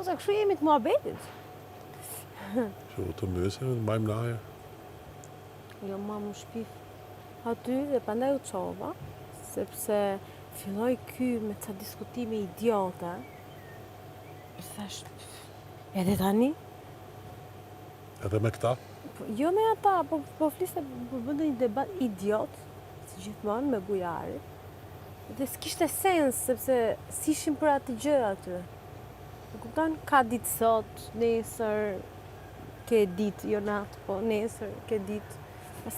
se kështu jemi të muhabetit. Që të mëse, të mbajmë në ajer. Jo, ma më shpif aty dhe pandaj u qova, sepse filloj ky me ca diskutime idiote. Thash, edhe tani? Edhe me këta? Jo me ata, po fliste për bëndë një debat idiot, si gjithmonë me Bujari. Dhe s'kishte sens, sepse s'ishim për atë gjë aty. Në kupton, ka ditë sot, nesër, ke ditë, jo natë, po nesër, ke ditë.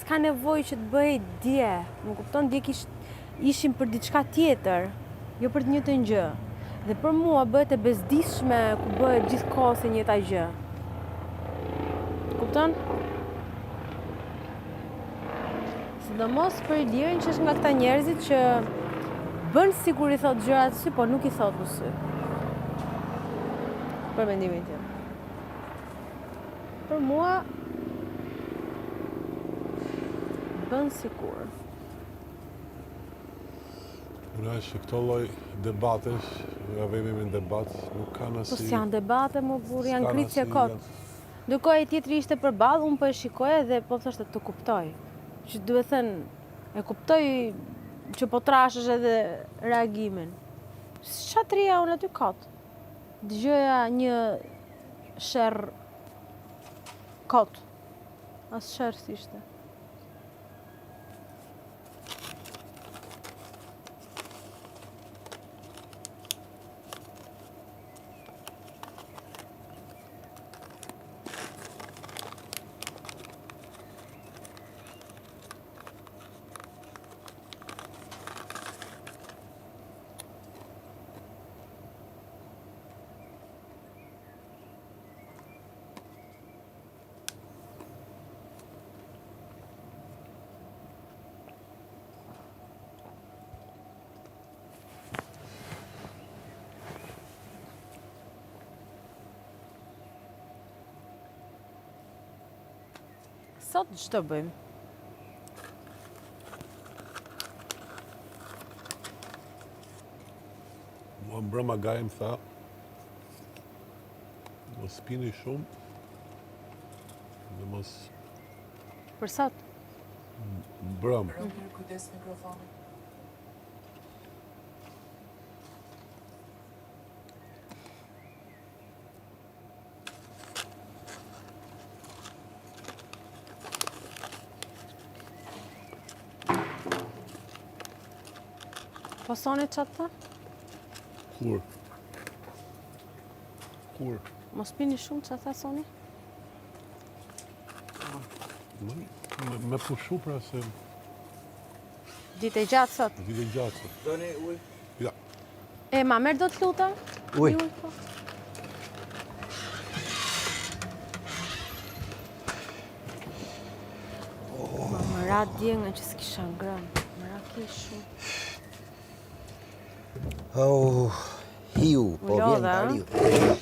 S'ka nevoj që të bëj dje, më kupton, dje ishim për diçka tjetër, jo për të njëjtën gjë. Dhe për mua bëhet e bezdishme ku bëhet gjithkohës e njëjta gjë. Kupton? Sidomos për Ilirin që është nga këta njerëzit që bën sikur i thot gjërat sy, po nuk i thot në sy. Për mendimin tim. Për mua bën sikur. Unë që këto lloj debatesh, ja vemi me debat, nuk kanë Po asnjë. s'janë debate, më burr, janë kritje kot. Ndërkohë e tjetri ishte përballë, unë po e shikoja dhe po thoshte të kuptoj. Që duhet thënë, e kuptoj që po trashësh edhe reagimin. Ç'a trija unë aty kot. Dëgjoja një sherr kot. As sherr s'ishte. Sot ç'të bëjmë? Mua mbrëma gaj më tha, mos pini shumë, dhe mos Për sot? mbrëm. Kujdes mikrofonit. Po soni ç'a tha? Kur? Kur? Mos pini shumë, ç'a tha Soni? Me pushu pra se Ditë e gjatë sot. vide gjatë. Doni ujë? Ja, E, ma merr do të lutem? Ujë. Një po. Ma më ra dje nga që s'kisha ngrënë. Më ra kish shumë. Hiu, po Lodha, vjen tani.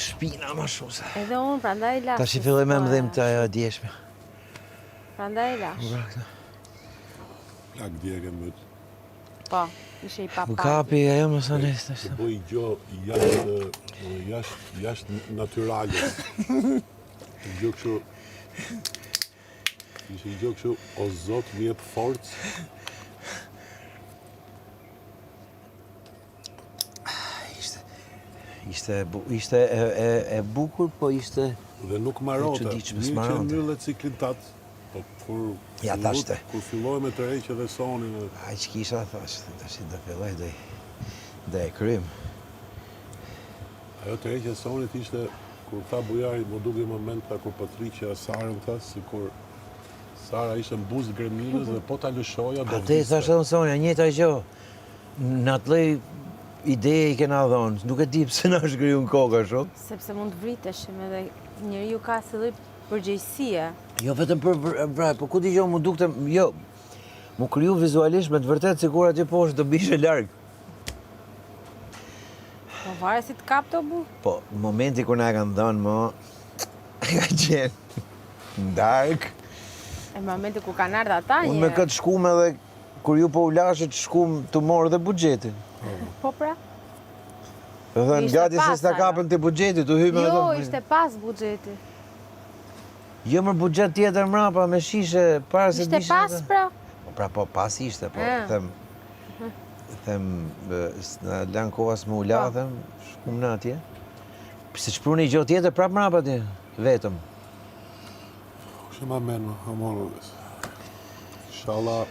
Shpina më shumë se. Edhe unë, prandaj lash. Tash i filloj me mëdhim të ajo djeshme. Prandaj lash. plak djege mëtë. Po, ishe i Më papati. kapi ajo më sa nesë tash. Të bëj gjo jashtë natyrale. Gjo kështu, ishe gjo kështu, o zot, më jep forcë. Ishte e bukur, po ishte... Dhe nuk marote, çuditshme, një që smarante. mbyllë ciklin tatë. Po kur Ja, thashte. Kur filloj me të reqe dhe sonin, Ai që kisha thash, tash do filloj dhe e krym. ajo të reqe sonit ishte kur tha Bujari, më duke moment ta kur Patricia Sarën tha, si kur Sara ishte në buzë greminës dhe po ta lëshoja do Atë thash edhe Sonja, njëjta gjë. Në atë lloj ideje i kena dhonë, nuk e di pse na shkriju në kokë shumë. Sepse mund të vriteshim edhe njeriu ka si lloj përgjegjësie. Jo vetëm për po ku dëgjoj mu dukte, jo. Mu kriju vizualisht me të vërtetë sikur aty poshtë do bishe larg. Po varet si të kap të bu. Po, momenti kur na e kanë dhënë më ka qenë dark. E momenti kur kanë ardhur ata Unë me këtë shkum edhe kur ju po u lashët shkum të morë dhe buxhetin. Po pra. Do thënë Ishte gati se pas s'ta ajo. kapën të buxhetit, u hymë Jo, ato. ishte pas buxheti. Jo më buxhet tjetër mrapa me shishe para se Ishte dishin pas ato. pra. Po pas ishte, po Ah. them s'na lan koha s'më u la, Po. them, shkum në atje. Se çpruni gjë tjetër prap mrapa ti, vetëm. Kështë ma menë, amorë. Inshallah,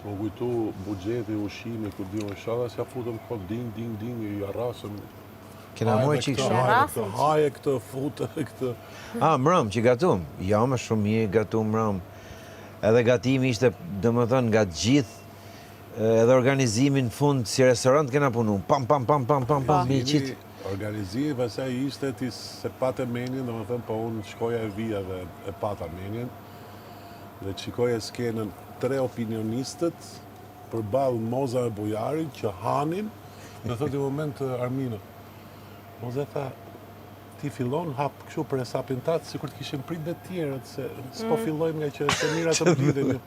s'më kujtu buxheti, ushimi, ku dion, inshallah s'ja futëm kod ding, i arrasëm. Kena moj që kështu. Arrasëm. Haje këtë, futë këtë. Mrëm që gatum. Ja, më shumë mirë gatum mrëm. Edhe gatimi ishte, domethënë, nga të gjithë, edhe organizimi në fund, si restorant kena punu. Pam, mi qitë. Organizimi, pastaj ishte ti se patë menjen, domethënë, po unë shkoja e vija dhe e pata menjen. Dhe shikoja skenën 3 opinionistët përballë Moza e Bujarin që hanin, në thotë i moment Armina. Moza tha, ti fillon hap kështu për hesapin tatë, sikur të kishin prit dhe tjerët, se s'po fillojmë nga që të mira të mblidhen.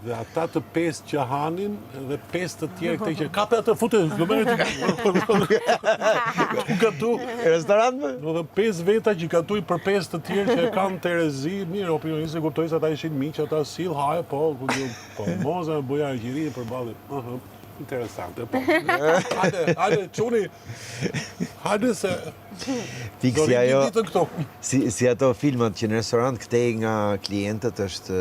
Dhe ata të 5 që hanin dhe 5 të tjerë këte që kape atë fute, gatu. Restorant më? Do dhe 5 veta që gatuj për 5 të tjerë që e kanë Terezi, mirë, opinionistë kuptoj se ata ishin miq, ata sill haje, po, Moza e Bujarin që rrinë përballë. Interesante, po. Hajde, çuni. Hajde se Fiksi ajo, ditën këto. si ato filmat që në restorant këtej nga klientët është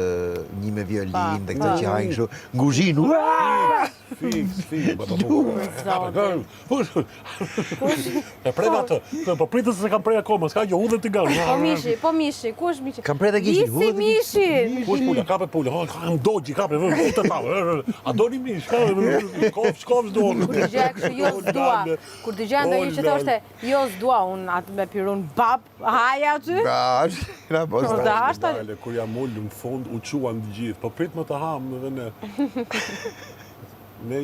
një me violin dhe këto që hajnë kështu, nguzhin, Fix. E preva të, po pritës se kam prej akoma, s'ka gjë, hudhe t'i gallë. Po mishi, kush mishi? Kam prej dhe kishin, Visi mishin. Kush pula, kape pula, kam dogji, kape, fute tavë, a do një mish, shkofsh do. Kur të gjej kështu jo s'dua. Kur të gjej ndonjë që thoshte jo s'dua unë atë me pirun bab, haja aty. na po Po, da, ashta. Kur jam ullë në fund, u quan të gjithë, po prit më të hamë dhe ne. Ne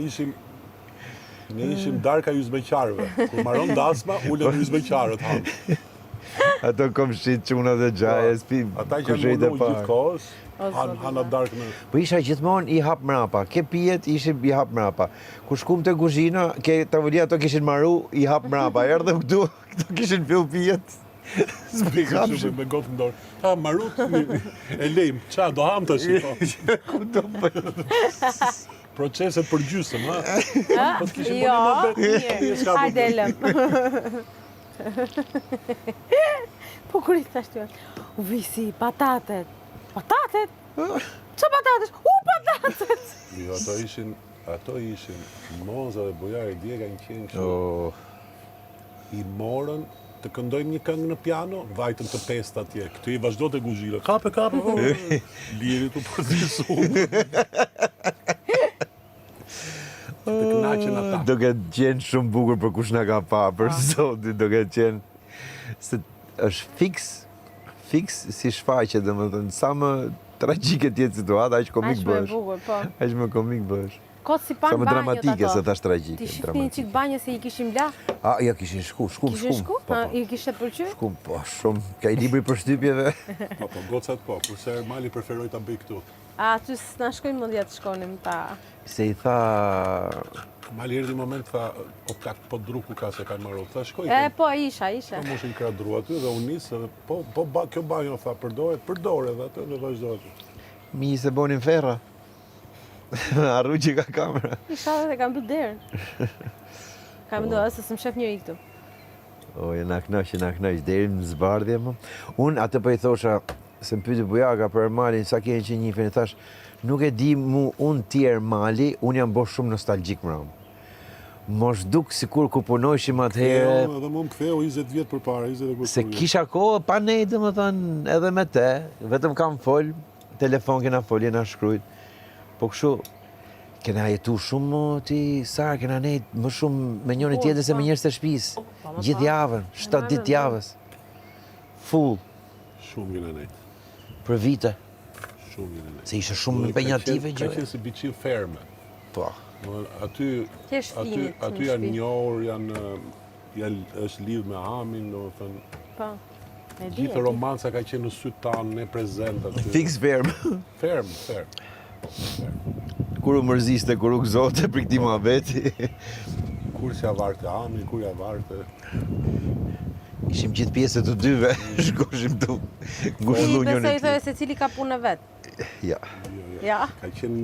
ishim darka yzbeqarëve. Kur maron dasma, ullën yzbeqarët hamë. Ato komshit quna dhe gjaje, Ata që janë mundu gjithë kohës, hana darkë në... Po isha gjithmonë i hap mrapa, ke pijet ishim i hap mrapa. Kur shkum të kuzhina, ke tavolia ato kishin maru i hap mrapa, erdhëm këtu, këto kishin fill pijet. Shumë me gotë në dorë. Ha, marut, e lejmë, qa, do hamë të shiko. Proceset për gjysëm, ha? Po të kishim Jo, mirë. mirë. Hajde lëm. Po kur i thashtë jo, u visi, patatet. Patatet? Qa patatet? Patatet! Jo, ato ishin Moza dhe Bujari djega në qenë kështu. I morën, të këndojmë një këngë në piano, vajtëm të 5 atje. Këtë i vazhdo të guzhira. Kape, lirit u përzisu. Të knaqen ata. Do këtë qenë shumë bukur për kush nga ka pa, për zotit, do këtë qenë... Se është fiks si shfaqe, dhe më thënë, sa më tragjike tjetë situata, aq komik bësh. Aq më komik bësh. Kotë si pan Sa më banjët dramatike ato. se thash tragjike. Ti shifni një qik banjë se i kishim la? Ja, kishin shkum. Kishin shku? I kishte pëlqyer? Shkum, po, shumë. Ka i libri për shtypjeve. Po, gocat po, kurse Ermali preferoj ta bëj këtu. A, aty s'na shkojnë mendja të shkonim ta. Se i tha... Mali erdhi moment tha, o plak, po druku ka se kanë marrë. Tha, shkoj. Po, isha. Po moshin kra dru aty dhe unë nisë dhe kjo banjo tha, përdore dhe atë dhe vazhdo aty. Mi se bonin ferra. Arru që ka kamera. Isha dhe kam bë derën. Kam do se s'm shef njëri këtu. O, na knaq, deri në zbardhje më. Unë atë po i thosha, se më pyeti Bujaka për Ermalin, sa keni që njifin, e thash, nuk e di mu unë ti Ermali, unë jam bosh shumë nostalgjik më ramë. Mosh duk sikur ku punojshim atëherë. Dhe mu më ktheu 20 vjet përpara, 20 Se kisha kohë pa nej, domethënë, edhe me te, vetëm kam fol, telefon kena fol, jena shkrujt. Po kështu, kena jetu shumë ti, Sara, kena nejt më shumë me njëri tjetër se me njerëz të shtëpisë. Gjithë javën, 7 ditë javës. Full. Shumë gëna nejt. Për vite. Shumë gëna nejt. Se ishe shumë impenjative Ka gjë. qenë si biçim ferme. Po. Aty janë njohur, është lidh me Amin, domethënë. Po. Gjithë romanca ka qenë në sytë tanë, ne prezent aty. Fix ferm. Ferm. kur u mërziste, kur u gëzote për këtij muhabeti. Kur s'ja varte Ami, kur ja varte. Ishim gjithë pjesë të dyve, shkoshim tu Si ngushëllu njëri besoj tjetrin. se cili ka punë vet. Ja. Ja. Ka qenë